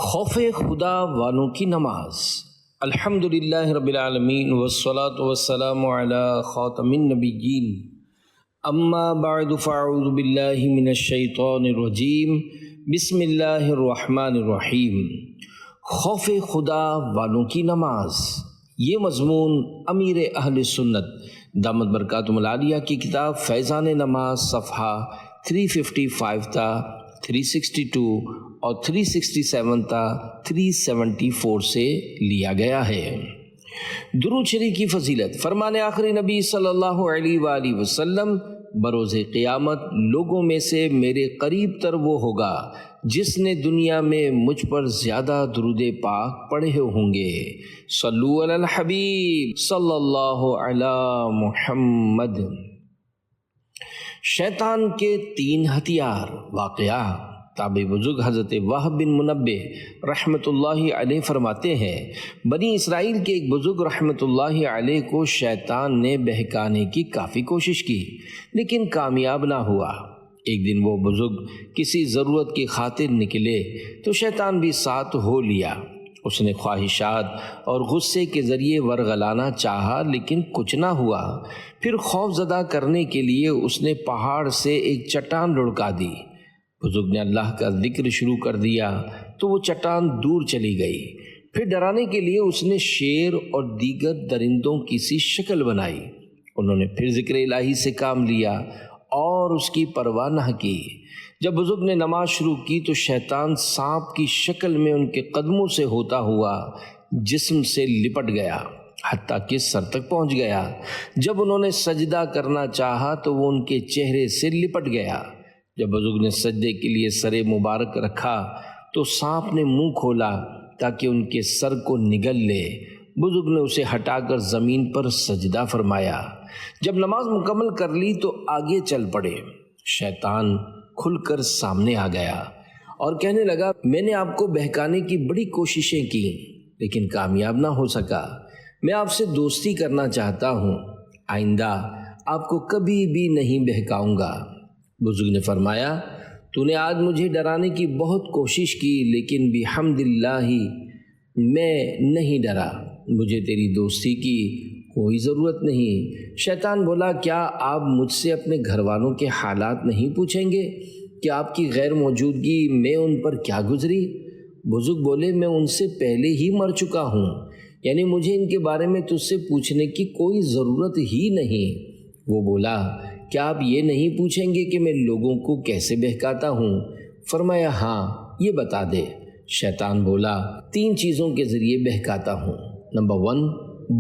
خوف خدا والوں کی نماز۔ الحمدللہ رب العالمین والصلاة والسلام علی خاتم النبیین، اما بعد فاعوذ باللہ من الشیطان الرجیم، بسم اللہ الرحمن الرحیم۔ خوف خدا والوں کی نماز، یہ مضمون امیر اہل سنت دامت برکاتہم العالیہ کی کتاب فیضان نماز صفحہ 355 تا 362 اور 367 تا 374 سے لیا گیا ہے۔ درود شریف کی فضیلت۔ فرمان آخری نبی صلی اللہ علیہ وآلہ وسلم، بروز قیامت لوگوں میں سے میرے قریب تر وہ ہوگا جس نے دنیا میں مجھ پر زیادہ درود پاک پڑھے ہوں گے۔ صلو علی الحبیب صلی اللہ علی محمد۔ شیطان کے 3 ہتھیار۔ واقعہ تابع بزرگ حضرت وہب بن منبہ رحمۃ اللہ علیہ فرماتے ہیں، بنی اسرائیل کے ایک بزرگ رحمۃ اللہ علیہ کو شیطان نے بہکانے کی کافی کوشش کی لیکن کامیاب نہ ہوا۔ ایک دن وہ بزرگ کسی ضرورت کی خاطر نکلے تو شیطان بھی ساتھ ہو لیا۔ اس نے خواہشات اور غصے کے ذریعے ورغلانا چاہا لیکن کچھ نہ ہوا۔ پھر خوف زدہ کرنے کے لیے اس نے پہاڑ سے ایک چٹان لڑکا دی۔ بزرگ نے اللہ کا ذکر شروع کر دیا تو وہ چٹان دور چلی گئی۔ پھر ڈرانے کے لیے اس نے شیر اور دیگر درندوں کی سی شکل بنائی۔ انہوں نے پھر ذکر الہی سے کام لیا اور اس کی پرواہ نہ کی۔ جب بزرگ نے نماز شروع کی تو شیطان سانپ کی شکل میں ان کے قدموں سے ہوتا ہوا جسم سے لپٹ گیا حتیٰ کہ سر تک پہنچ گیا۔ جب انہوں نے سجدہ کرنا چاہا تو وہ ان کے چہرے سے لپٹ گیا۔ جب بزرگ نے سجدے کے لیے سر مبارک رکھا تو سانپ نے منہ کھولا تاکہ ان کے سر کو نگل لے۔ بزرگ نے اسے ہٹا کر زمین پر سجدہ فرمایا۔ جب نماز مکمل کر لی تو آگے چل پڑے۔ شیطان کھل کر سامنے آ گیا اور کہنے لگا، میں نے آپ کو بہکانے کی بڑی کوششیں کی لیکن کامیاب نہ ہو سکا۔ میں آپ سے دوستی کرنا چاہتا ہوں، آئندہ آپ کو کبھی بھی نہیں بہکاؤں گا۔ بزرگ نے فرمایا، تو نے آج مجھے ڈرانے کی بہت کوشش کی لیکن بحمد اللہ میں نہیں ڈرا۔ مجھے تیری دوستی کی کوئی ضرورت نہیں۔ شیطان بولا، کیا آپ مجھ سے اپنے گھر والوں کے حالات نہیں پوچھیں گے کہ آپ کی غیر موجودگی میں ان پر کیا گزری؟ بزرگ بولے، میں ان سے پہلے ہی مر چکا ہوں، یعنی مجھے ان کے بارے میں تجھ سے پوچھنے کی کوئی ضرورت ہی نہیں۔ وہ بولا، کیا آپ یہ نہیں پوچھیں گے کہ میں لوگوں کو کیسے بہکاتا ہوں؟ فرمایا، ہاں، یہ بتا دے۔ شیطان بولا، 3 چیزوں کے ذریعے بہکاتا ہوں۔ نمبر 1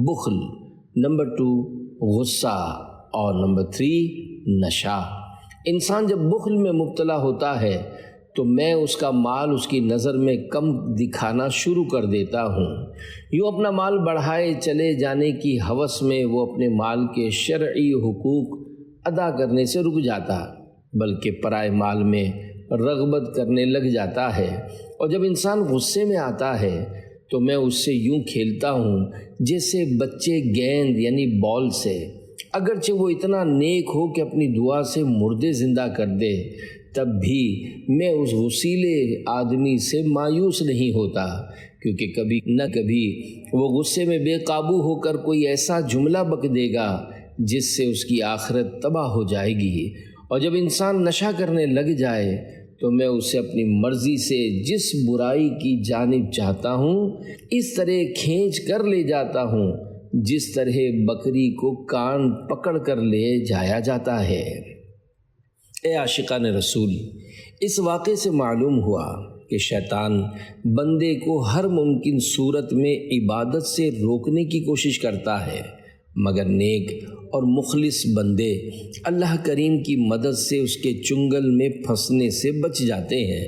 بخل، نمبر 2 غصہ اور نمبر 3 نشہ۔ انسان جب بخل میں مبتلا ہوتا ہے تو میں اس کا مال اس کی نظر میں کم دکھانا شروع کر دیتا ہوں۔ یوں اپنا مال بڑھائے چلے جانے کی ہوس میں وہ اپنے مال کے شرعی حقوق ادا کرنے سے رک جاتا بلکہ پرائے مال میں رغبت کرنے لگ جاتا ہے۔ اور جب انسان غصے میں آتا ہے تو میں اس سے یوں کھیلتا ہوں جیسے بچے گیند یعنی بال سے، اگرچہ وہ اتنا نیک ہو کہ اپنی دعا سے مردے زندہ کر دے، تب بھی میں اس غصیلے آدمی سے مایوس نہیں ہوتا، کیونکہ کبھی نہ کبھی وہ غصے میں بے قابو ہو کر کوئی ایسا جملہ بک دے گا جس سے اس کی آخرت تباہ ہو جائے گی۔ اور جب انسان نشہ کرنے لگ جائے تو میں اسے اپنی مرضی سے جس برائی کی جانب چاہتا ہوں اس طرح کھینچ کر لے جاتا ہوں جس طرح بکری کو کان پکڑ کر لے جایا جاتا ہے۔ اے عاشقان رسول، اس واقعے سے معلوم ہوا کہ شیطان بندے کو ہر ممکن صورت میں عبادت سے روکنے کی کوشش کرتا ہے، مگر نیک اور مخلص بندے اللہ کریم کی مدد سے اس کے چنگل میں پھنسنے سے بچ جاتے ہیں۔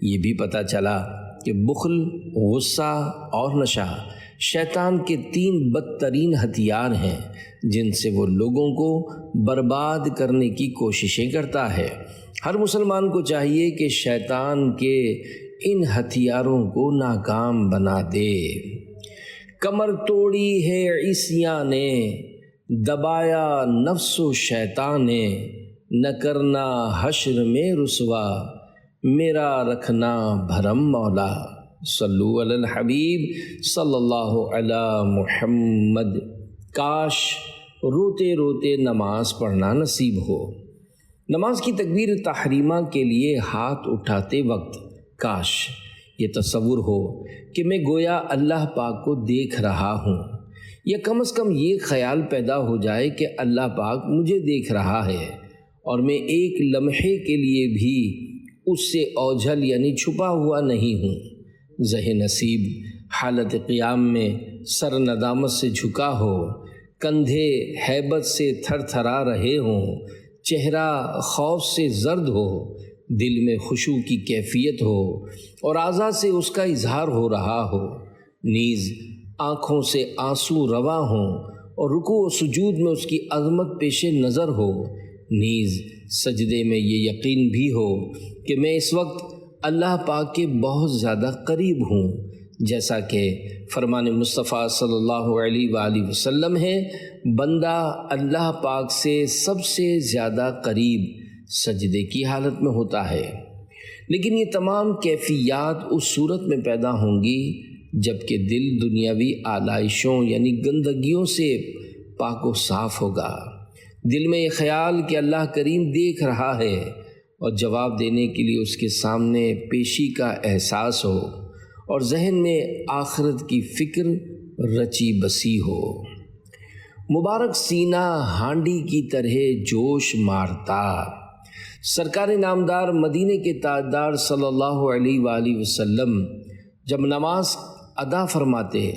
یہ بھی پتہ چلا کہ بخل، غصہ اور نشہ شیطان کے 3 بدترین ہتھیار ہیں جن سے وہ لوگوں کو برباد کرنے کی کوششیں کرتا ہے۔ ہر مسلمان کو چاہیے کہ شیطان کے ان ہتھیاروں کو ناکام بنا دے۔ کمر توڑی ہے عیسیاں نے، دبایا نفس و شیطان نے، نہ کرنا حشر میں رسوا، میرا رکھنا بھرم مولا۔ صلو علی الحبیب صلی اللہ علی محمد۔ کاش روتے روتے نماز پڑھنا نصیب ہو۔ نماز کی تکبیر تحریمہ کے لیے ہاتھ اٹھاتے وقت کاش یہ تصور ہو کہ میں گویا اللہ پاک کو دیکھ رہا ہوں، یا کم از کم یہ خیال پیدا ہو جائے کہ اللہ پاک مجھے دیکھ رہا ہے اور میں ایک لمحے کے لیے بھی اس سے اوجھل یعنی چھپا ہوا نہیں ہوں۔ ذہن نصیب حالت قیام میں سر ندامت سے جھکا ہو، کندھے ہیبت سے تھر تھرا رہے ہوں، چہرہ خوف سے زرد ہو، دل میں خشوع کی کیفیت ہو اور اعضاء سے اس کا اظہار ہو رہا ہو، نیز آنکھوں سے آنسو رواں ہوں اور رکوع و سجود میں اس کی عظمت پیش نظر ہو، نیز سجدے میں یہ یقین بھی ہو کہ میں اس وقت اللہ پاک کے بہت زیادہ قریب ہوں، جیسا کہ فرمان مصطفیٰ صلی اللہ علیہ وآلہ وسلم ہے، بندہ اللہ پاک سے سب سے زیادہ قریب سجدے کی حالت میں ہوتا ہے۔ لیکن یہ تمام کیفیات اس صورت میں پیدا ہوں گی جب کہ دل دنیاوی آلائشوں یعنی گندگیوں سے پاک و صاف ہوگا، دل میں یہ خیال کہ اللہ کریم دیکھ رہا ہے اور جواب دینے کے لیے اس کے سامنے پیشی کا احساس ہو، اور ذہن میں آخرت کی فکر رچی بسی ہو۔ مبارک سینہ ہانڈی کی طرح جوش مارتا۔ سرکار نامدار مدینے کے تاجدار صلی اللہ علیہ وآلہ وسلم جب نماز ادا فرماتے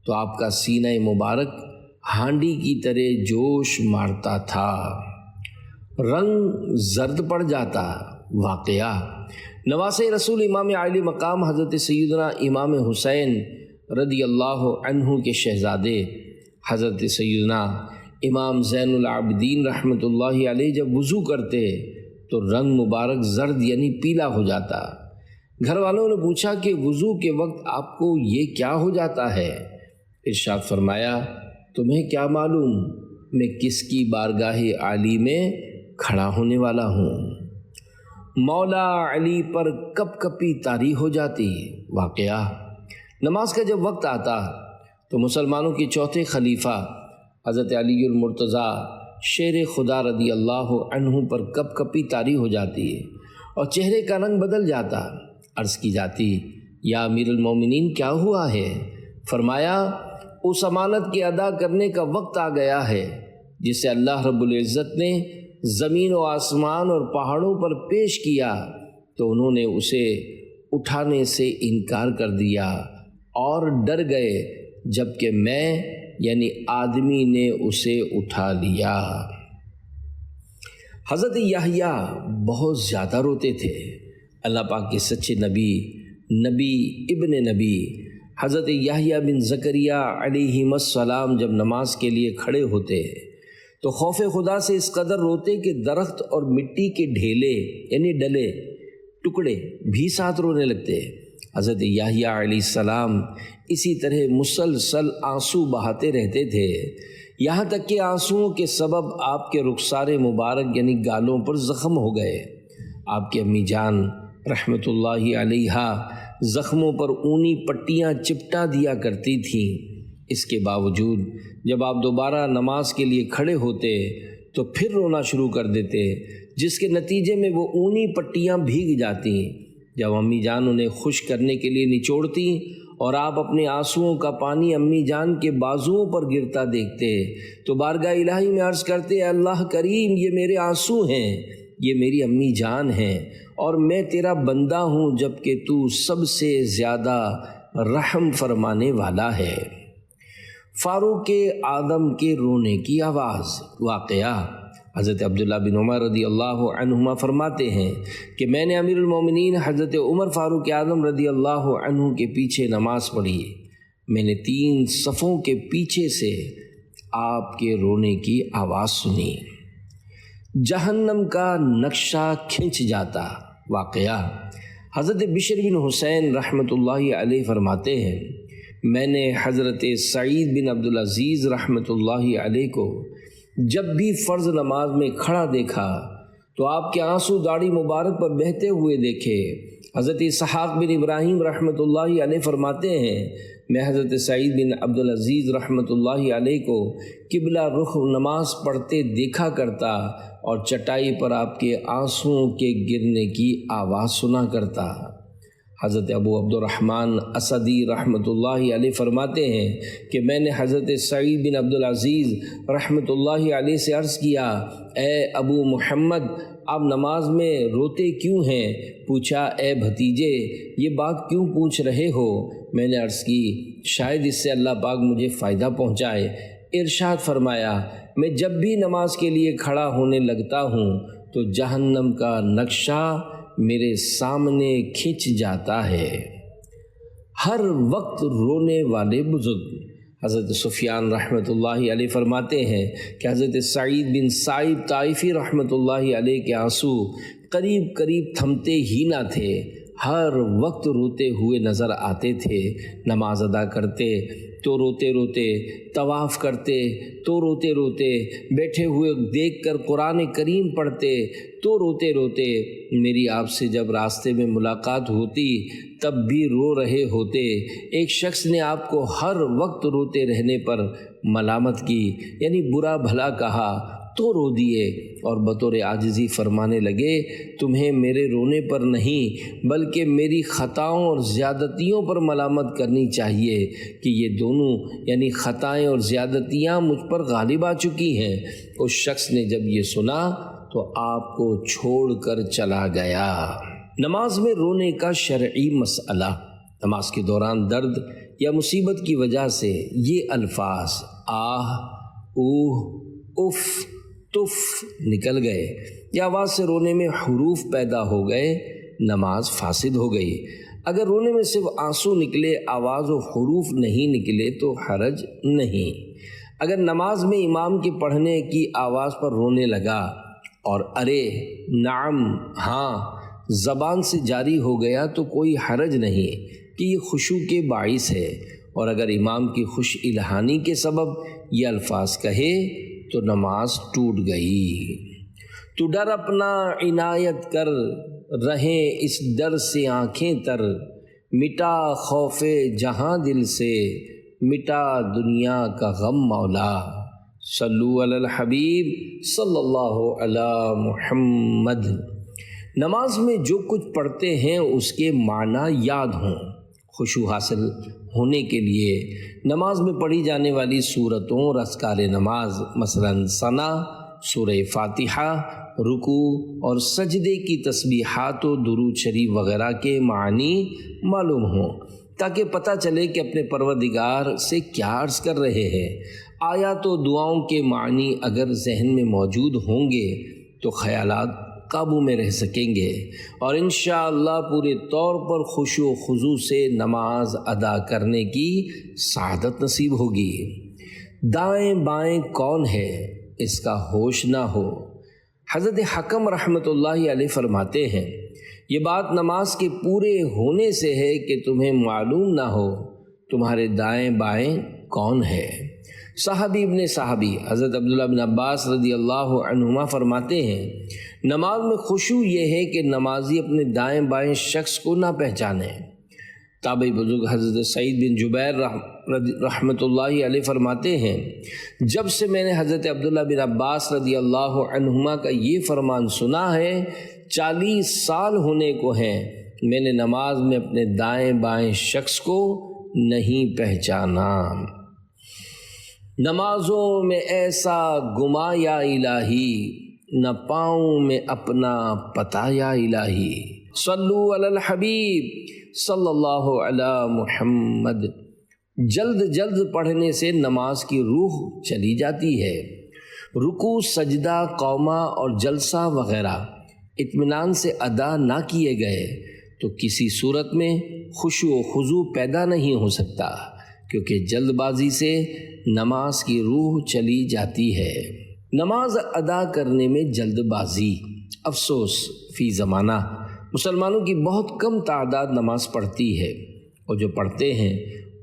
تو آپ کا سینہ مبارک ہانڈی کی طرح جوش مارتا تھا، رنگ زرد پڑ جاتا۔ واقعہ نواسۂ رسول امام عالی مقام حضرت سیدنا امام حسین رضی اللہ عنہ کے شہزادے حضرت سیدنا امام زین العابدین رحمۃ اللہ علیہ جب وضو کرتے تو رنگ مبارک زرد یعنی پیلا ہو جاتا۔ گھر والوں نے پوچھا کہ وضو کے وقت آپ کو یہ کیا ہو جاتا ہے؟ ارشاد فرمایا، تمہیں کیا معلوم میں کس کی بارگاہ عالی میں کھڑا ہونے والا ہوں۔ مولا علی پر کپ کپی طاری ہو جاتی۔ واقعہ نماز کا جب وقت آتا تو مسلمانوں کے چوتھے خلیفہ حضرت علی المرتضیٰ شیر خدا رضی اللہ عنہ پر کپ کپی طاری ہو جاتی اور چہرے کا رنگ بدل جاتا۔ عرض کی جاتی، یا امیر المومنین کیا ہوا ہے؟ فرمایا، اس امانت کے ادا کرنے کا وقت آ گیا ہے جسے اللہ رب العزت نے زمین و آسمان اور پہاڑوں پر پیش کیا تو انہوں نے اسے اٹھانے سے انکار کر دیا اور ڈر گئے، جبکہ میں یعنی آدمی نے اسے اٹھا لیا۔ حضرت یحییٰ بہت زیادہ روتے تھے۔ اللہ پاک کے سچے نبی ابن نبی حضرت یحییٰ بن زکریا علیہ السلام جب نماز کے لیے کھڑے ہوتے تو خوف خدا سے اس قدر روتے کہ درخت اور مٹی کے ڈھیلے یعنی ڈلے ٹکڑے بھی ساتھ رونے لگتے۔ حضرت یحییٰ علیہ السلام اسی طرح مسلسل آنسو بہاتے رہتے تھے، یہاں تک کہ آنسوؤں کے سبب آپ کے رخسار مبارک یعنی گالوں پر زخم ہو گئے۔ آپ کی امی جان رحمۃ اللہ علیہا زخموں پر اونی پٹیاں چپٹا دیا کرتی تھیں۔ اس کے باوجود جب آپ دوبارہ نماز کے لیے کھڑے ہوتے تو پھر رونا شروع کر دیتے، جس کے نتیجے میں وہ اونی پٹیاں بھیگ جاتی۔ جب امی جان انہیں خشک کرنے کے لیے نچوڑتی اور آپ اپنے آنسوؤں کا پانی امی جان کے بازوؤں پر گرتا دیکھتے تو بارگاہ الہی میں عرض کرتے، اے اللہ کریم، یہ میرے آنسو ہیں، یہ میری امی جان ہیں اور میں تیرا بندہ ہوں، جبکہ تو سب سے زیادہ رحم فرمانے والا ہے۔ فاروق اعظم کے رونے کی آواز۔ واقعہ حضرت عبداللہ بن عمر رضی اللہ عنہما فرماتے ہیں کہ میں نے امیر المومنین حضرت عمر فاروق اعظم رضی اللہ عنہ کے پیچھے نماز پڑھی۔ میں نے 3 صفوں کے پیچھے سے آپ کے رونے کی آواز سنی۔ جہنم کا نقشہ کھنچ جاتا۔ واقعہ حضرت بشر بن حسین رحمۃ اللہ علیہ فرماتے ہیں، میں نے حضرت سعید بن عبدالعزیز رحمۃ اللہ علیہ کو جب بھی فرض نماز میں کھڑا دیکھا تو آپ کے آنسو داڑھی مبارک پر بہتے ہوئے دیکھے۔ حضرت اسحاق بن ابراہیم رحمۃ اللہ علیہ فرماتے ہیں میں حضرت سعید بن عبدالعزیز رحمۃ اللہ علیہ کو قبلہ رخ نماز پڑھتے دیکھا کرتا اور چٹائی پر آپ کے آنسوؤں کے گرنے کی آواز سنا کرتا۔ حضرت ابو عبد الرحمن اسدی رحمۃ اللہ علیہ فرماتے ہیں کہ میں نے حضرت سعید بن عبدالعزیز رحمۃ اللہ علیہ سے عرض کیا، اے ابو محمد آپ نماز میں روتے کیوں ہیں؟ پوچھا، اے بھتیجے یہ بات کیوں پوچھ رہے ہو؟ میں نے عرض کی، شاید اس سے اللہ پاک مجھے فائدہ پہنچائے۔ ارشاد فرمایا، میں جب بھی نماز کے لیے کھڑا ہونے لگتا ہوں تو جہنم کا نقشہ میرے سامنے کھنچ جاتا ہے۔ ہر وقت رونے والے بزرگ حضرت سفیان رحمۃ اللہ علیہ فرماتے ہیں کہ حضرت سعید بن سائب طائفی رحمۃ اللہ علیہ کے آنسو قریب قریب تھمتے ہی نہ تھے، ہر وقت روتے ہوئے نظر آتے تھے۔ نماز ادا کرتے تو روتے روتے، طواف کرتے تو روتے روتے، بیٹھے ہوئے دیکھ کر قرآن کریم پڑھتے تو روتے روتے، میری آپ سے جب راستے میں ملاقات ہوتی تب بھی رو رہے ہوتے۔ ایک شخص نے آپ کو ہر وقت روتے رہنے پر ملامت کی، یعنی برا بھلا کہا تو رو دیے اور بطور عاجزی فرمانے لگے، تمہیں میرے رونے پر نہیں بلکہ میری خطاؤں اور زیادتیوں پر ملامت کرنی چاہیے کہ یہ دونوں یعنی خطائیں اور زیادتیاں مجھ پر غالب آ چکی ہیں۔ اس شخص نے جب یہ سنا تو آپ کو چھوڑ کر چلا گیا۔ نماز میں رونے کا شرعی مسئلہ۔ نماز کے دوران درد یا مصیبت کی وجہ سے یہ الفاظ آہ، اوہ، اف، تف نکل گئے یا آواز سے رونے میں حروف پیدا ہو گئے، نماز فاسد ہو گئی۔ اگر رونے میں صرف آنسو نکلے، آواز و حروف نہیں نکلے تو حرج نہیں۔ اگر نماز میں امام کے پڑھنے کی آواز پر رونے لگا اور ارے، نعم، ہاں زبان سے جاری ہو گیا تو کوئی حرج نہیں کہ یہ خشوع کے باعث ہے، اور اگر امام کی خوش الہانی کے سبب یہ الفاظ کہے تو نماز ٹوٹ گئی۔ تو ڈر اپنا عنایت کر، رہیں اس ڈر سے آنکھیں تر، مٹا خوف جہاں دل سے، مٹا دنیا کا غم مولا۔ صلو علی الحبیب صلی اللہ علی محمد۔ نماز میں جو کچھ پڑھتے ہیں اس کے معنی یاد ہوں۔ خشوع حاصل ہونے کے لیے نماز میں پڑھی جانے والی سورتوں اور اذکار نماز مثلاً ثنا، سورہ فاتحہ، رکوع اور سجدے کی تسبیحات و درود شریف وغیرہ کے معنی معلوم ہوں، تاکہ پتہ چلے کہ اپنے پروردگار سے کیا عرض کر رہے ہیں۔ آیات و دعاؤں کے معنی اگر ذہن میں موجود ہوں گے تو خیالات قابو میں رہ سکیں گے اور انشاءاللہ پورے طور پر خشوع و خضوع سے نماز ادا کرنے کی سعادت نصیب ہوگی۔ دائیں بائیں کون ہے اس کا ہوش نہ ہو۔ حضرت حکم رحمۃ اللہ علیہ فرماتے ہیں یہ بات نماز کے پورے ہونے سے ہے کہ تمہیں معلوم نہ ہو تمہارے دائیں بائیں کون ہے۔ صحابی ابن صحابی حضرت عبداللہ بن عباس رضی اللہ عنہما فرماتے ہیں نماز میں خشوع یہ ہے کہ نمازی اپنے دائیں بائیں شخص کو نہ پہچانے۔ تابعی بزرگ حضرت سعید بن جبیر رحمۃ اللہ علیہ فرماتے ہیں جب سے میں نے حضرت عبداللہ بن عباس رضی اللہ عنہما کا یہ فرمان سنا ہے 40 سال ہونے کو ہیں، میں نے نماز میں اپنے دائیں بائیں شخص کو نہیں پہچانا۔ نمازوں میں ایسا گما یا الہی، نہ پاؤں میں اپنا پتہ یا الہی۔ صلو علی الحبیب صلی اللہ علی محمد۔ جلد جلد پڑھنے سے نماز کی روح چلی جاتی ہے۔ رکوع، سجدہ، قومہ اور جلسہ وغیرہ اطمینان سے ادا نہ کیے گئے تو کسی صورت میں خشوع و خضوع پیدا نہیں ہو سکتا، کیونکہ جلد بازی سے نماز کی روح چلی جاتی ہے۔ نماز ادا کرنے میں جلد بازی۔ افسوس فی زمانہ مسلمانوں کی بہت کم تعداد نماز پڑھتی ہے، اور جو پڑھتے ہیں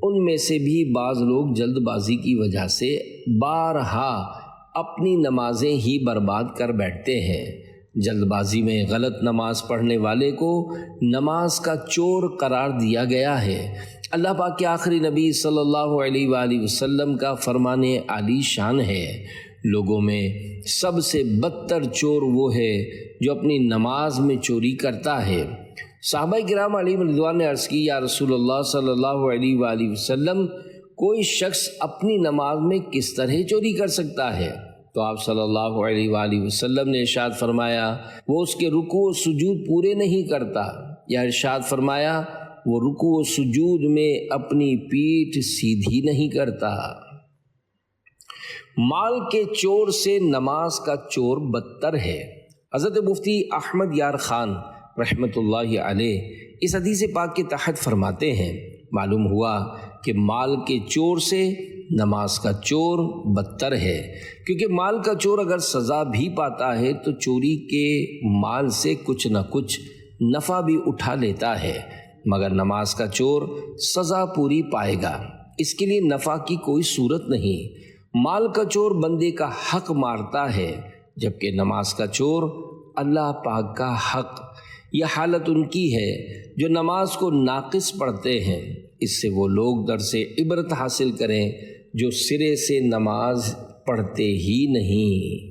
ان میں سے بھی بعض لوگ جلد بازی کی وجہ سے بارہا اپنی نمازیں ہی برباد کر بیٹھتے ہیں۔ جلد بازی میں غلط نماز پڑھنے والے کو نماز کا چور قرار دیا گیا ہے۔ اللہ پاک کے آخری نبی صلی اللہ علیہ وآلہ وسلم کا فرمان عالی شان ہے، لوگوں میں سب سے بدتر چور وہ ہے جو اپنی نماز میں چوری کرتا ہے۔ صحابہ کرام علیہم رضوان نے عرض کی، یا رسول اللہ صلی اللہ علیہ وآلہ وسلم، کوئی شخص اپنی نماز میں کس طرح چوری کر سکتا ہے؟ تو آپ صلی اللہ علیہ وآلہ وسلم نے ارشاد فرمایا، وہ اس کے رکوع و سجود پورے نہیں کرتا، یا ارشاد فرمایا وہ رکوع و سجود میں اپنی پیٹھ سیدھی نہیں کرتا۔ مال کے چور سے نماز کا چور بدتر ہے۔ حضرت مفتی احمد یار خان رحمۃ اللہ علیہ اس حدیث پاک کے تحت فرماتے ہیں، معلوم ہوا کہ مال کے چور سے نماز کا چور بدتر ہے، کیونکہ مال کا چور اگر سزا بھی پاتا ہے تو چوری کے مال سے کچھ نہ کچھ نفع بھی اٹھا لیتا ہے، مگر نماز کا چور سزا پوری پائے گا، اس کے لیے نفع کی کوئی صورت نہیں۔ مال کا چور بندے کا حق مارتا ہے، جبکہ نماز کا چور اللہ پاک کا حق۔ یہ حالت ان کی ہے جو نماز کو ناقص پڑھتے ہیں، اس سے وہ لوگ درس عبرت حاصل کریں جو سرے سے نماز پڑھتے ہی نہیں۔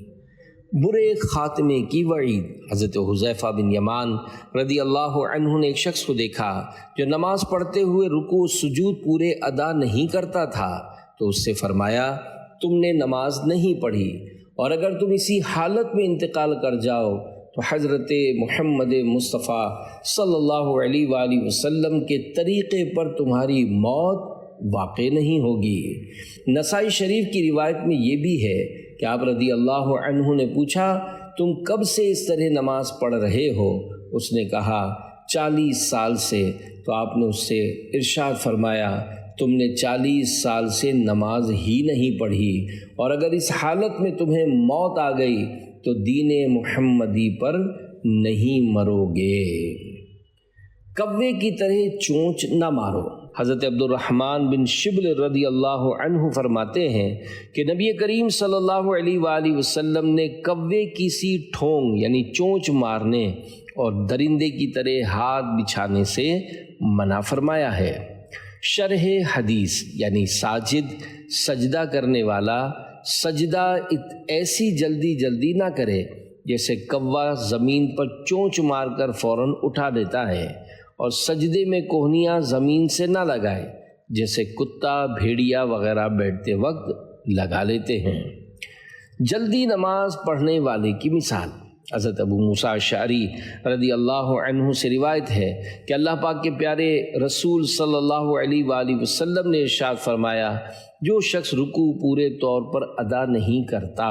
برے خاتمے کی وعید۔ حضرت حذیفہ بن یمان رضی اللہ عنہ نے ایک شخص کو دیکھا جو نماز پڑھتے ہوئے رکوع و سجود پورے ادا نہیں کرتا تھا، تو اس سے فرمایا، تم نے نماز نہیں پڑھی، اور اگر تم اسی حالت میں انتقال کر جاؤ تو حضرت محمد مصطفیٰ صلی اللہ علیہ وآلہ وسلم کے طریقے پر تمہاری موت واقع نہیں ہوگی۔ نسائی شریف کی روایت میں یہ بھی ہے کہ آپ رضی اللہ عنہ نے پوچھا، تم کب سے اس طرح نماز پڑھ رہے ہو؟ اس نے کہا 40 سال سے۔ تو آپ نے اس سے ارشاد فرمایا، تم نے 40 سال سے نماز ہی نہیں پڑھی، اور اگر اس حالت میں تمہیں موت آ گئی تو دین محمدی پر نہیں مرو گے۔ کوے کی طرح چونچ نہ مارو۔ حضرت عبد الرحمن بن شبل رضی اللہ عنہ فرماتے ہیں کہ نبی کریم صلی اللہ علیہ وآلہ وسلم نے کوے کی سی ٹھونگ یعنی چونچ مارنے اور درندے کی طرح ہاتھ بچھانے سے منع فرمایا ہے۔ شرح حدیث یعنی ساجد سجدہ کرنے والا سجدہ ایسی جلدی نہ کرے جیسے کوا زمین پر چونچ مار کر فوراً اٹھا دیتا ہے، اور سجدے میں کوہنیاں زمین سے نہ لگائے جیسے کتا بھیڑیا وغیرہ بیٹھتے وقت لگا لیتے ہیں۔ جلدی نماز پڑھنے والے کی مثال۔ حضرت ابو موسیٰ اشعری رضی اللہ عنہ سے روایت ہے کہ اللہ پاک کے پیارے رسول صلی اللہ علیہ وآلہ وسلم نے ارشاد فرمایا، جو شخص رکوع پورے طور پر ادا نہیں کرتا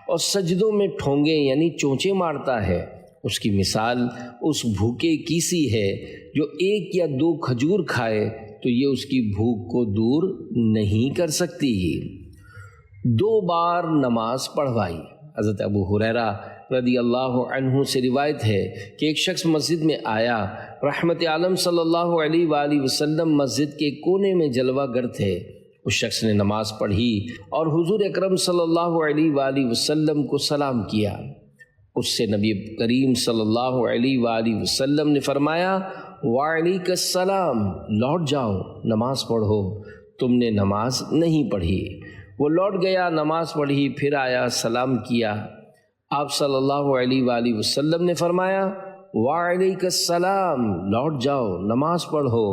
اور سجدوں میں ٹھونگے یعنی چونچے مارتا ہے، اس کی مثال اس بھوکے کی سی ہے جو 1 یا 2 کھجور کھائے تو یہ اس کی بھوک کو دور نہیں کر سکتی۔ 2 بار نماز پڑھوائی۔ حضرت ابو ہریرہ رضی اللہ عنہ سے روایت ہے کہ ایک شخص مسجد میں آیا، رحمت عالم صلی اللہ علیہ وآلہ وسلم مسجد کے کونے میں جلوہ گر تھے۔ اس شخص نے نماز پڑھی اور حضور اکرم صلی اللہ علیہ وآلہ وسلم کو سلام کیا۔ اس سے نبی کریم صلی اللہ علیہ وآلہ وسلم نے فرمایا، وعلیک السلام، لوٹ جاؤ، نماز پڑھو، تم نے نماز نہیں پڑھی۔ وہ لوٹ گیا، نماز پڑھی، پھر آیا، سلام کیا۔ آپ صلی اللہ علیہ وآلہ وسلم نے فرمایا، وعلیک السلام، لوٹ جاؤ، نماز پڑھو،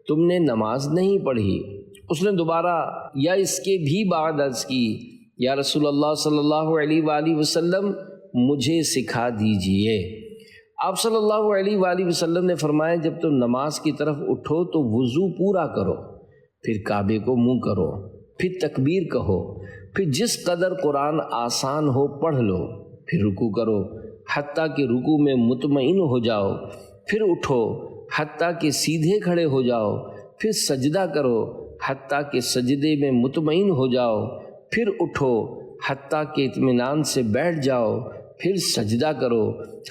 تم نے نماز نہیں پڑھی۔ اس نے دوبارہ یا اس کے بھی بعد عرض کی، یا رسول اللہ صلی اللہ علیہ وآلہ وسلم، مجھے سکھا دیجئے۔ آپ صلی اللہ علیہ وآلہ وسلم نے فرمایا، جب تم نماز کی طرف اٹھو تو وضو پورا کرو، پھر کعبے کو منہ کرو، پھر تکبیر کہو، پھر جس قدر قرآن آسان ہو پڑھ لو، پھر رکوع کرو حتیٰ کہ رکوع میں مطمئن ہو جاؤ، پھر اٹھو حتیٰ کہ سیدھے کھڑے ہو جاؤ، پھر سجدہ کرو حتیٰ کہ سجدے میں مطمئن ہو جاؤ، پھر اٹھو حتیٰ کہ اطمینان سے بیٹھ جاؤ، پھر سجدہ کرو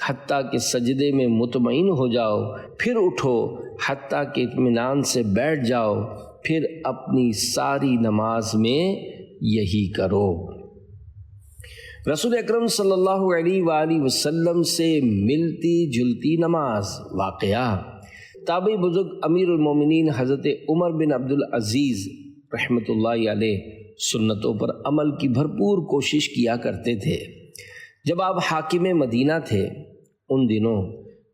حتیٰ کہ سجدے میں مطمئن ہو جاؤ، پھر اٹھو حتیٰ کہ اطمینان سے بیٹھ جاؤ، پھر اپنی ساری نماز میں یہی کرو۔ رسول اکرم صلی اللہ علیہ وآلہ وسلم سے ملتی جلتی نماز واقعہ۔ تابعی بزرگ امیر المومنین حضرت عمر بن عبدالعزیز رحمۃ اللہ علیہ سنتوں پر عمل کی بھرپور کوشش کیا کرتے تھے۔ جب آپ حاکم مدینہ تھے ان دنوں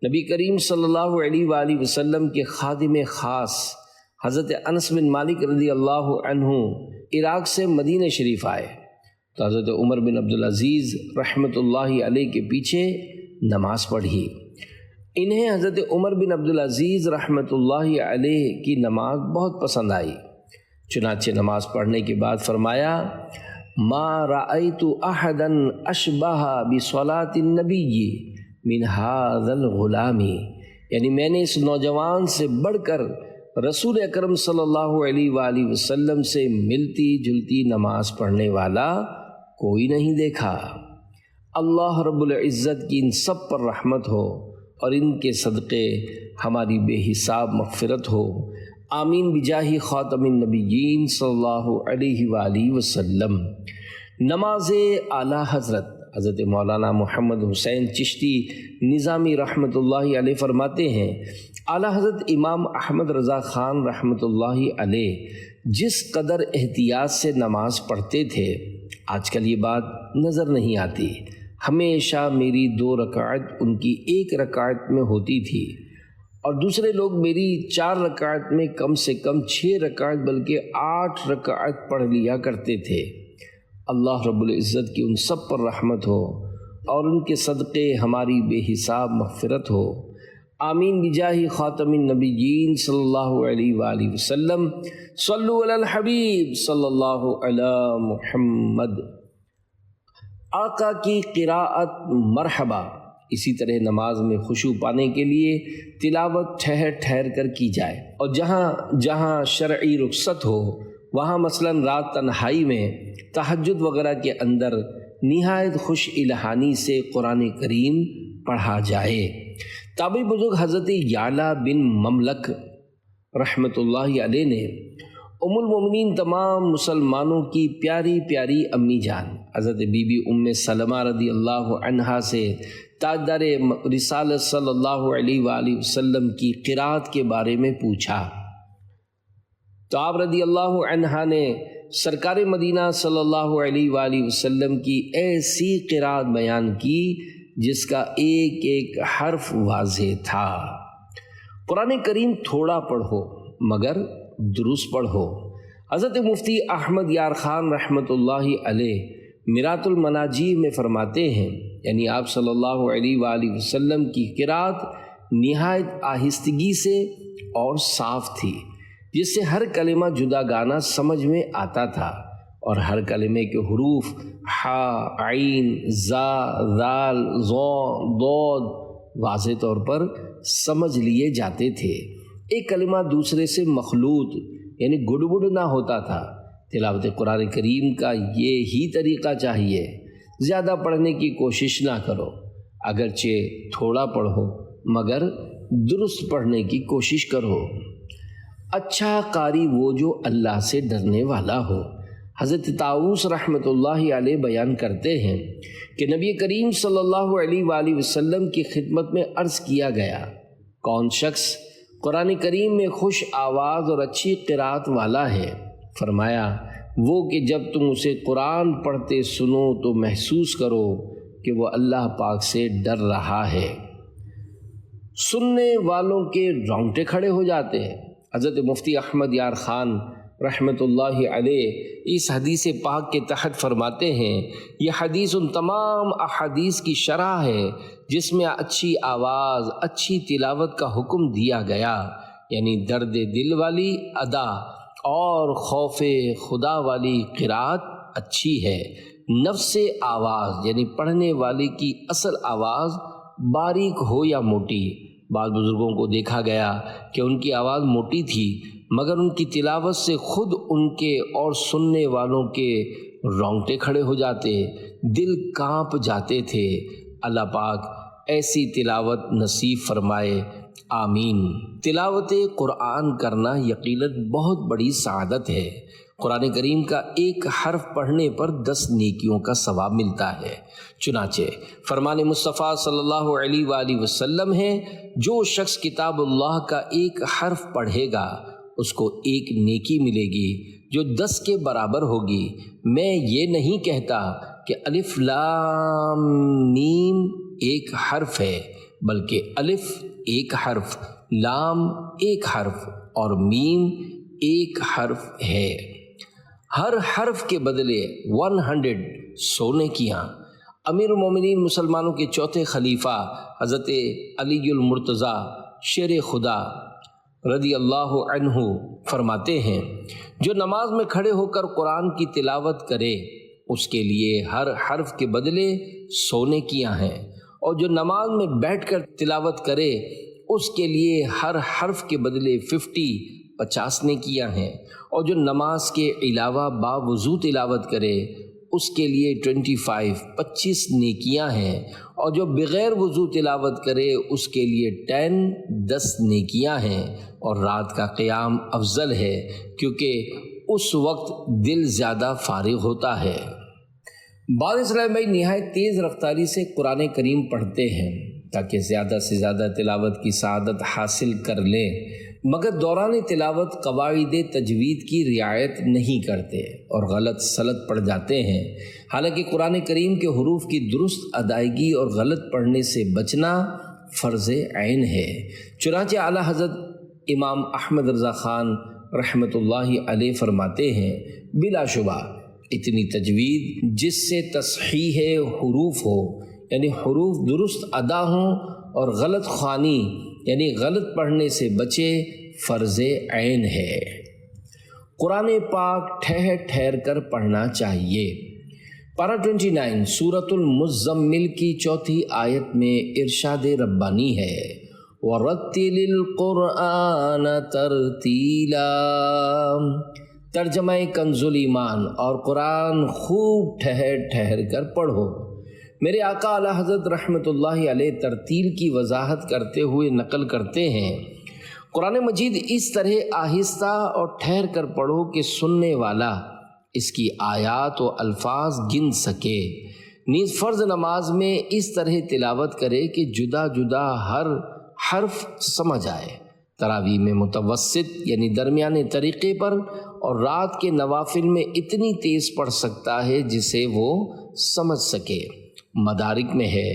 نبی کریم صلی اللہ علیہ وآلہ وسلم کے خادم خاص حضرت انس بن مالک رضی اللہ عنہ عراق سے مدینہ شریف آئے تو حضرت عمر بن عبدالعزیز رحمۃ اللہ علیہ کے پیچھے نماز پڑھی۔ انہیں حضرت عمر بن عبدالعزیز رحمۃ اللہ علیہ کی نماز بہت پسند آئی، چنانچہ نماز پڑھنے کے بعد فرمایا ما رأیت احدا اشبہ بصلاۃ النبی من هذا الغلام، یعنی میں نے اس نوجوان سے بڑھ کر رسول اکرم صلی اللہ علیہ وآلہ وسلم سے ملتی جلتی نماز پڑھنے والا کوئی نہیں دیکھا۔ اللہ رب العزت کی ان سب پر رحمت ہو اور ان کے صدقے ہماری بے حساب مغفرت ہو، آمین بجاہ خاتم النبیین صلی اللہ علیہ وآلہ وسلم۔ نماز اعلیٰ حضرت مولانا محمد حسین چشتی نظامی رحمۃ اللہ علیہ فرماتے ہیں اعلیٰ حضرت امام احمد رضا خان رحمۃ اللہ علیہ جس قدر احتیاط سے نماز پڑھتے تھے آج کل یہ بات نظر نہیں آتی۔ ہمیشہ میری 2 رکعت ان کی 1 رکعت میں ہوتی تھی اور دوسرے لوگ میری 4 رکعت میں کم سے کم 6 رکعت بلکہ 8 رکعت پڑھ لیا کرتے تھے۔ اللہ رب العزت کی ان سب پر رحمت ہو اور ان کے صدقے ہماری بے حساب مغفرت ہو، آمین بجاہ خاتم النبیین صلی اللہ علیہ وآلہ وسلم۔ صلو علی الحبیب صلی اللہ علی محمد۔ آقا کی قراءت مرحبا۔ اسی طرح نماز میں خشوع پانے کے لیے تلاوت ٹھہر ٹھہر کر کی جائے، اور جہاں جہاں شرعی رخصت ہو وہاں مثلا رات تنہائی میں تہجد وغیرہ کے اندر نہایت خوش الہانی سے قرآن کریم پڑھا جائے۔ تابعی بزرگ حضرت یعلا بن مملک رحمۃ اللہ علیہ نے ام المومنین تمام مسلمانوں کی پیاری پیاری امی جان حضرت بی بی ام سلمہ رضی اللہ عنہا سے تاجدار رسالت صلی اللہ علیہ وآلہ وسلم کی قرات کے بارے میں پوچھا تو آپ رضی اللہ عنہا نے سرکار مدینہ صلی اللہ علیہ وآلہ وسلم کی ایسی قرات بیان کی جس کا ایک ایک حرف واضح تھا۔ قرآن کریم تھوڑا پڑھو مگر درست پڑھو۔ حضرت مفتی احمد یار خان رحمۃ اللہ علیہ میرات المناجی میں فرماتے ہیں، یعنی آپ صلی اللہ علیہ وآلہ وسلم کی قرات نہایت آہستگی سے اور صاف تھی، جس سے ہر کلمہ جدا گانا سمجھ میں آتا تھا اور ہر کلمے کے حروف حا، عین، زا، ذال، ظا، ضاد واضح طور پر سمجھ لیے جاتے تھے۔ ایک کلمہ دوسرے سے مخلوط یعنی گڑبڑ نہ ہوتا تھا۔ تلاوت قرآن کریم کا یہ ہی طریقہ چاہیے، زیادہ پڑھنے کی کوشش نہ کرو، اگرچہ تھوڑا پڑھو مگر درست پڑھنے کی کوشش کرو۔ اچھا قاری وہ جو اللہ سے ڈرنے والا ہو۔ حضرت طاؤوس رحمۃ اللہ علیہ بیان کرتے ہیں کہ نبی کریم صلی اللہ علیہ وآلہ وسلم کی خدمت میں عرض کیا گیا، کون شخص قرآن کریم میں خوش آواز اور اچھی قرات والا ہے؟ فرمایا وہ کہ جب تم اسے قرآن پڑھتے سنو تو محسوس کرو کہ وہ اللہ پاک سے ڈر رہا ہے۔ سننے والوں کے رونگٹے کھڑے ہو جاتے ہیں۔ حضرت مفتی احمد یار خان رحمۃ اللہ علیہ اس حدیث پاک کے تحت فرماتے ہیں، یہ حدیث ان تمام احادیث کی شرح ہے جس میں اچھی آواز، اچھی تلاوت کا حکم دیا گیا، یعنی درد دل والی ادا اور خوف خدا والی قرات اچھی ہے۔ نفس آواز یعنی پڑھنے والے کی اصل آواز باریک ہو یا موٹی، بعض بزرگوں کو دیکھا گیا کہ ان کی آواز موٹی تھی مگر ان کی تلاوت سے خود ان کے اور سننے والوں کے رونگٹے کھڑے ہو جاتے، دل کانپ جاتے تھے۔ اللہ پاک ایسی تلاوت نصیب فرمائے آمین۔ تلاوت قرآن کرنا یقیناً بہت بڑی سعادت ہے۔ قرآن کریم کا ایک حرف پڑھنے پر 10 نیکیوں کا ثواب ملتا ہے۔ چنانچہ فرمان مصطفیٰ صلی اللہ علیہ وآلہ وسلم ہے، جو شخص کتاب اللہ کا ایک حرف پڑھے گا اس کو ایک نیکی ملے گی جو 10 کے برابر ہوگی۔ میں یہ نہیں کہتا کہ الف لام میم ایک حرف ہے، بلکہ الف ایک حرف، لام ایک حرف اور میم ایک حرف ہے۔ ہر حرف کے بدلے 100 نیکیاں۔ امیر المومنین مسلمانوں کے چوتھے خلیفہ حضرت علی المرتضیٰ شیر خدا رضی اللہ عنہ فرماتے ہیں، جو نماز میں کھڑے ہو کر قرآن کی تلاوت کرے اس کے لیے ہر حرف کے بدلے 100 نیکیاں ہیں، اور جو نماز میں بیٹھ کر تلاوت کرے اس کے لیے ہر حرف کے بدلے 50 نیکیاں ہیں، اور جو نماز کے علاوہ باوضو تلاوت کرے اس کے لیے 25 نیکیاں ہیں، اور جو بغیر وضو تلاوت کرے اس کے لیے 10 نیکیاں ہیں۔ اور رات کا قیام افضل ہے کیونکہ اس وقت دل زیادہ فارغ ہوتا ہے۔ بعض اسلام بھائی نہایت تیز رفتاری سے قرآن کریم پڑھتے ہیں تاکہ زیادہ سے زیادہ تلاوت کی سعادت حاصل کر لیں، مگر دوران تلاوت قواعد تجوید کی رعایت نہیں کرتے اور غلط سلط پڑ جاتے ہیں۔ حالانکہ قرآن کریم کے حروف کی درست ادائیگی اور غلط پڑھنے سے بچنا فرض عین ہے۔ چنانچہ اعلیٰ حضرت امام احمد رضا خان رحمۃ اللہ علیہ فرماتے ہیں، بلا شبہ اتنی تجوید جس سے تصحیح حروف ہو، یعنی حروف درست ادا ہوں، اور غلط خوانی یعنی غلط پڑھنے سے بچے، فرض عین ہے۔ قرآن پاک ٹھہر ٹھہر کر پڑھنا چاہیے۔ پارہ 29 سورۃ المزمل کی 4 آیت میں ارشاد ربانی ہے، وَرَتِّلِ الْقُرْآنَ تَرْتِيلًا۔ ترجمہ کنز ایمان، اور قرآن خوب ٹھہر ٹھہر کر پڑھو۔ میرے آقا اعلیٰ حضرت رحمۃ اللہ علیہ ترتیل کی وضاحت کرتے ہوئے نقل کرتے ہیں، قرآن مجید اس طرح آہستہ اور ٹھہر کر پڑھو کہ سننے والا اس کی آیات و الفاظ گن سکے۔ نیز فرض نماز میں اس طرح تلاوت کرے کہ جدا جدا ہر حرف سمجھ آئے۔ تراویح میں متوسط یعنی درمیانے طریقے پر، اور رات کے نوافل میں اتنی تیز پڑھ سکتا ہے جسے وہ سمجھ سکے۔ مدارک میں ہے،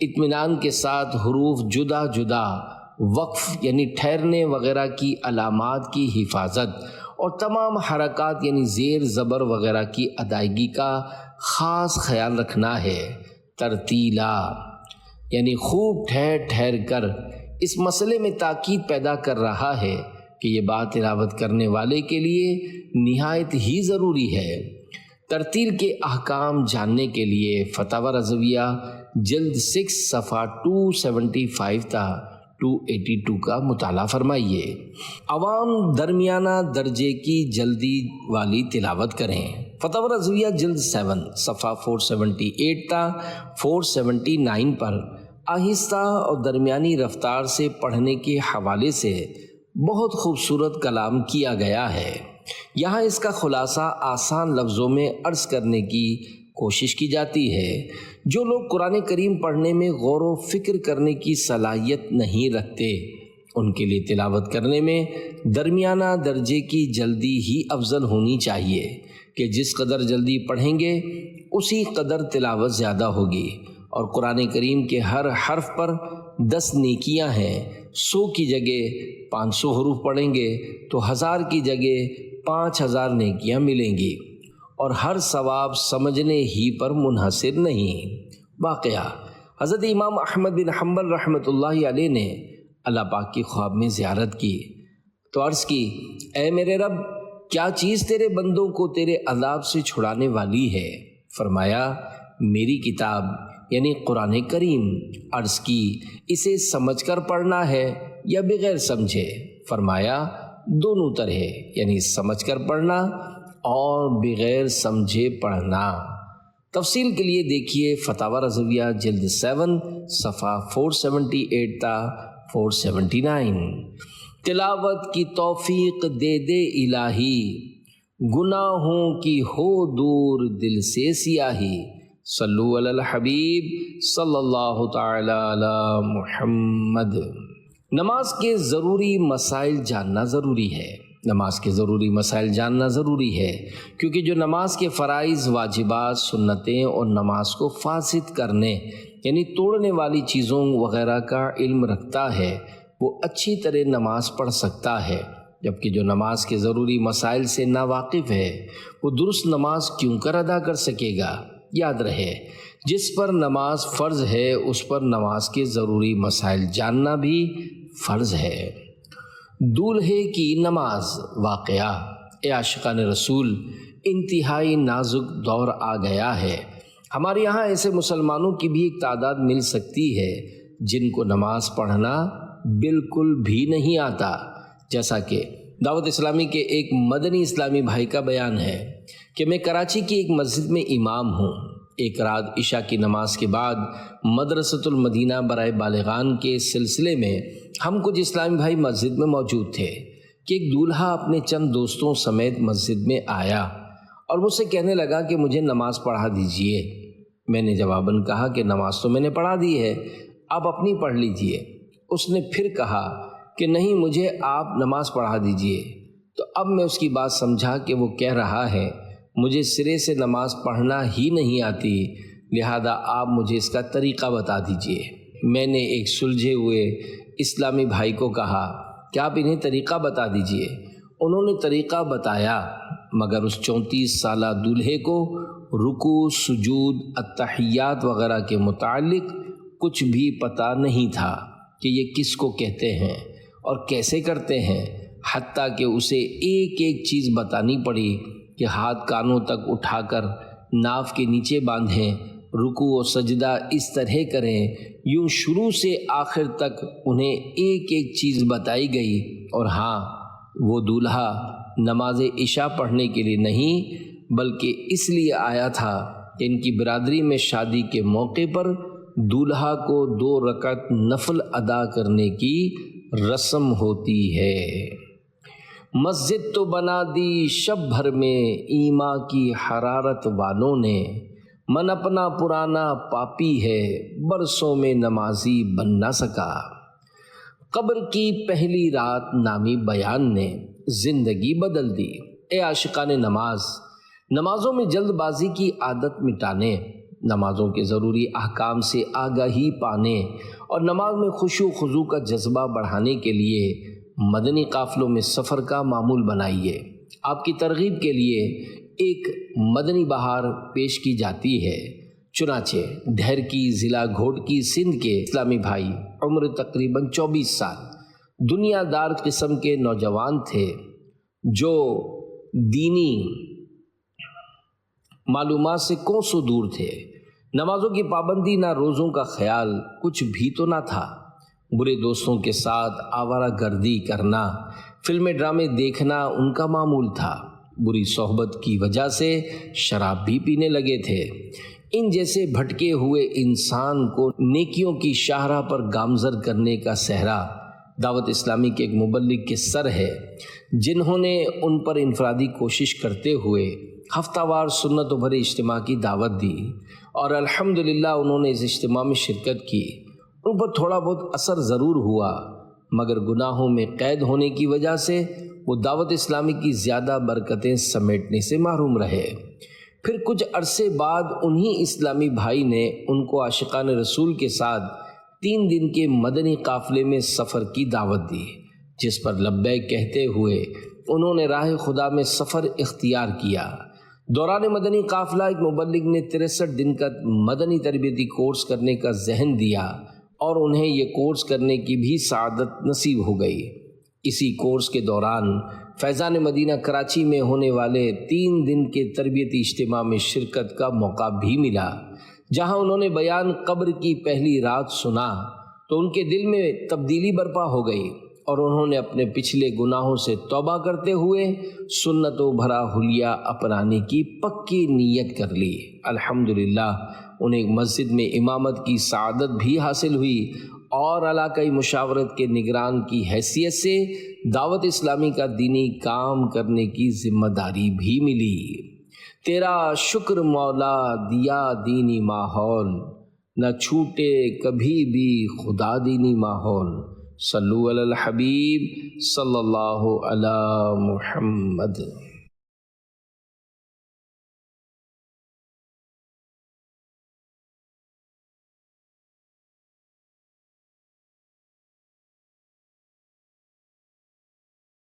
اطمینان کے ساتھ حروف جدا جدا، وقف یعنی ٹھہرنے وغیرہ کی علامات کی حفاظت، اور تمام حرکات یعنی زیر زبر وغیرہ کی ادائیگی کا خاص خیال رکھنا ہے۔ ترتیلا یعنی خوب ٹھہر ٹھہر کر۔ اس مسئلے میں تاکید پیدا کر رہا ہے کہ یہ بات تلاوت کرنے والے کے لیے نہایت ہی ضروری ہے۔ ترتیل کے احکام جاننے کے لیے فتاوی رضویہ جلد 6 صفحہ 275 تا 282 کا مطالعہ فرمائیے۔ عوام درمیانہ درجے کی جلدی والی تلاوت کریں۔ فتاوی رضویہ جلد 7 صفحہ 478 تا 479 پر آہستہ اور درمیانی رفتار سے پڑھنے کے حوالے سے بہت خوبصورت کلام کیا گیا ہے۔ یہاں اس کا خلاصہ آسان لفظوں میں عرض کرنے کی کوشش کی جاتی ہے۔ جو لوگ قرآن کریم پڑھنے میں غور و فکر کرنے کی صلاحیت نہیں رکھتے، ان کے لیے تلاوت کرنے میں درمیانہ درجے کی جلدی ہی افضل ہونی چاہیے کہ جس قدر جلدی پڑھیں گے اسی قدر تلاوت زیادہ ہوگی۔ اور قرآن کریم کے ہر حرف پر 10 نیکیاں ہیں۔ 100 کی جگہ 500 حروف پڑھیں گے تو 1000 کی جگہ 5000 نیکیاں ملیں گی، اور ہر ثواب سمجھنے ہی پر منحصر نہیں۔ واقعہ حضرت امام احمد بن حنبل رحمۃ اللہ علیہ نے اللہ پاک کی خواب میں زیارت کی تو عرض کی، اے میرے رب، کیا چیز تیرے بندوں کو تیرے عذاب سے چھڑانے والی ہے؟ فرمایا، میری کتاب یعنی قرآن کریم۔ عرض کی، اسے سمجھ کر پڑھنا ہے یا بغیر سمجھے؟ فرمایا، دونوں طرح، یعنی سمجھ کر پڑھنا اور بغیر سمجھے پڑھنا۔ تفصیل کے لیے دیکھیے فتاوی رضویہ جلد 7 صفحہ 478 تا 479۔ تلاوت کی توفیق دے دے الہی، گناہوں کی ہو دور دل سے سیاہی، صلو علی الحبیب صلی اللہ تعالی علی محمد۔ نماز کے ضروری مسائل جاننا ضروری ہے، نماز کے ضروری مسائل جاننا ضروری ہے، کیونکہ جو نماز کے فرائض، واجبات، سنتیں اور نماز کو فاسد کرنے یعنی توڑنے والی چیزوں وغیرہ کا علم رکھتا ہے وہ اچھی طرح نماز پڑھ سکتا ہے، جبکہ جو نماز کے ضروری مسائل سے ناواقف ہے وہ درست نماز کیوں کر ادا کر سکے گا؟ یاد رہے، جس پر نماز فرض ہے اس پر نماز کے ضروری مسائل جاننا بھی فرض ہے۔ دولہے کی نماز واقعہ۔ اے عاشقان رسول، انتہائی نازک دور آ گیا ہے۔ ہمارے یہاں ایسے مسلمانوں کی بھی ایک تعداد مل سکتی ہے جن کو نماز پڑھنا بالکل بھی نہیں آتا، جیسا کہ دعوت اسلامی کے ایک مدنی اسلامی بھائی کا بیان ہے کہ میں کراچی کی ایک مسجد میں امام ہوں۔ ایک رات عشاء کی نماز کے بعد مدرسۃ المدینہ برائے بالغان کے سلسلے میں ہم کچھ اسلامی بھائی مسجد میں موجود تھے کہ ایک دولہا اپنے چند دوستوں سمیت مسجد میں آیا اور مجھ سے کہنے لگا کہ مجھے نماز پڑھا دیجئے۔ میں نے جواباً کہا کہ نماز تو میں نے پڑھا دی ہے، آپ اپنی پڑھ لیجئے۔ اس نے پھر کہا کہ نہیں، مجھے آپ نماز پڑھا دیجئے۔ تو اب میں اس کی بات سمجھا کہ وہ کہہ رہا ہے مجھے سرے سے نماز پڑھنا ہی نہیں آتی، لہذا آپ مجھے اس کا طریقہ بتا دیجئے۔ میں نے ایک سلجھے ہوئے اسلامی بھائی کو کہا کہ آپ انہیں طریقہ بتا دیجئے۔ انہوں نے طریقہ بتایا، مگر اس 34 سالہ دولہے کو رکوع، سجود، التحیات وغیرہ کے متعلق کچھ بھی پتہ نہیں تھا کہ یہ کس کو کہتے ہیں اور کیسے کرتے ہیں، حتیٰ کہ اسے ایک ایک چیز بتانی پڑی کہ ہاتھ کانوں تک اٹھا کر ناف کے نیچے باندھیں، رکوع و سجدہ اس طرح کریں۔ یوں شروع سے آخر تک انہیں ایک ایک چیز بتائی گئی۔ اور ہاں، وہ دولہا نماز عشاء پڑھنے کے لیے نہیں بلکہ اس لیے آیا تھا کہ ان کی برادری میں شادی کے موقع پر دولہا کو 2 رکعت نفل ادا کرنے کی رسم ہوتی ہے۔ مسجد تو بنا دی شب بھر میں ایما کی حرارت والوں نے، من اپنا پرانا پاپی ہے برسوں میں نمازی بن نہ سکا۔ قبر کی پہلی رات نامی بیان نے زندگی بدل دی۔ اے عاشقان نماز، نمازوں میں جلد بازی کی عادت مٹانے، نمازوں کے ضروری احکام سے آگاہی پانے اور نماز میں خشوع و خضوع کا جذبہ بڑھانے کے لیے مدنی قافلوں میں سفر کا معمول بنائیے۔ آپ کی ترغیب کے لیے ایک مدنی بہار پیش کی جاتی ہے۔ چنانچہ دھیر کی ضلع گھوٹکی سندھ کے اسلامی بھائی، عمر تقریباً 24 سال، دنیا دار قسم کے نوجوان تھے جو دینی معلومات سے کوسوں دور تھے۔ نمازوں کی پابندی، نہ روزوں کا خیال، کچھ بھی تو نہ تھا۔ برے دوستوں کے ساتھ آوارہ گردی کرنا، فلمیں ڈرامے دیکھنا ان کا معمول تھا۔ بری صحبت کی وجہ سے شراب بھی پینے لگے تھے۔ ان جیسے بھٹکے ہوئے انسان کو نیکیوں کی شاہراہ پر گامزن کرنے کا صحرا دعوت اسلامی کے ایک مبلغ کے سر ہے، جنہوں نے ان پر انفرادی کوشش کرتے ہوئے ہفتہ وار سنت و بھرے اجتماع کی دعوت دی، اور الحمدللہ انہوں نے اس اجتماع میں شرکت کی۔ ان پر تھوڑا بہت اثر ضرور ہوا، مگر گناہوں میں قید ہونے کی وجہ سے وہ دعوت اسلامی کی زیادہ برکتیں سمیٹنے سے محروم رہے۔ پھر کچھ عرصے بعد انہی اسلامی بھائی نے ان کو عاشقان رسول کے ساتھ 3 دن کے مدنی قافلے میں سفر کی دعوت دی، جس پر لبیک کہتے ہوئے انہوں نے راہ خدا میں سفر اختیار کیا۔ دوران مدنی قافلہ ایک مبلغ نے 63 دن کا مدنی تربیتی کورس کرنے کا ذہن دیا اور انہیں یہ کورس کرنے کی بھی سعادت نصیب ہو گئی۔ اسی کورس کے دوران فیضان مدینہ کراچی میں ہونے والے 3 دن کے تربیتی اجتماع میں شرکت کا موقع بھی ملا، جہاں انہوں نے بیان قبر کی پہلی رات سنا تو ان کے دل میں تبدیلی برپا ہو گئی اور انہوں نے اپنے پچھلے گناہوں سے توبہ کرتے ہوئے سنت و بھرا حلیہ اپنانے کی پکی نیت کر لی۔ الحمدللہ انہیں ایک مسجد میں امامت کی سعادت بھی حاصل ہوئی اور علاقائی مشاورت کے نگران کی حیثیت سے دعوت اسلامی کا دینی کام کرنے کی ذمہ داری بھی ملی۔ تیرا شکر مولا دیا دینی ماحول، نہ چھوٹے کبھی بھی خدا دینی ماحول۔ صلو علی الحبیب صلی اللہ علی محمد۔